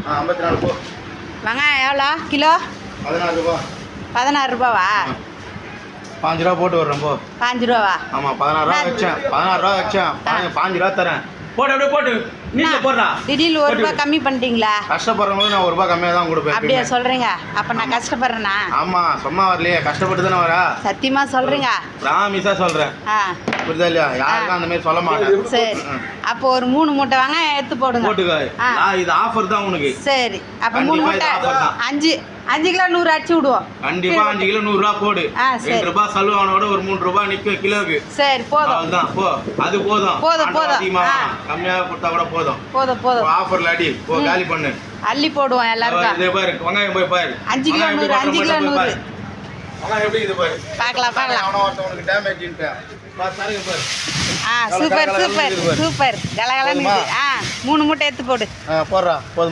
54 போ. வெங்காயம் எவ்வளோ கிலோ? 16 ரூபா. 16 ரூபாவா? 5 ரூபா போட்டு வர்றேன் போ. 5 ரூபாவா? ஆமாம் 16 ரூபா வச்சேன். 16 ரூபா வச்சேன். 5 ரூபா தரேன். போட்டு அப்படியே போட்டு நீட்டில் போடுறா. திடீர்னு 1 ரூபா கம்மி பண்ணிட்டீங்களா? கஷ்டப்படுறவங்களுக்கு நான் 1 ரூபா கம்மியாக தான் கொடுப்பேன். அப்படியே சொல்கிறீங்க? அப்போ நான் கஷ்டப்படுறேன்னா? ஆமாம் சும்மா வரலையே, கஷ்டப்பட்டு தானே வரா. சத்தியமாக சொல்கிறீங்க? ப்ராமிஸாக சொல்கிறேன். புரியுதா இல்லையா? யாருக்கும் அந்த மாதிரி சொல்ல மாட்டேன். சரி, அப்போ ஒரு 3 மூட்டை வெங்காயம் எடுத்து போடுங்க. போட்டுக்க. இது ஆஃபர் தான் உனக்கு. சரி, அப்போ 3 மூட்டை 5 கிலோ 100 அடிச்சு விடுவோம். கண்டிப்பா 5 கிலோ 100 ரூபா போடு. 2 ரூபா செலவானோட ஒரு 3 ரூபா நிற்கும் கிலோவுக்கு. சரி போதும். அதுதான் போ. அது போதும். கம்மியாக கொடுத்தா கூட போதும். போதும். ஆஃபர்ல அடி போ, காலி பண்ணு. அள்ளி போடுவோம் எல்லாருக்கும். இதே பாரு வெங்காயம் போய் பாரு. 5 கிலோ 100 5 கிலோ 100. வெங்காயம் எப்படி இது பாரு. பார்க்கலாம். அவன ஒருத்தவனுக்கு டேமேஜ் இன்ட்டு. பாரு பாரு. சூப்பர் கலகலன்னு இருக்குது. 3 மூட்டை எடுத்து போடு. போடுறா போதுமா.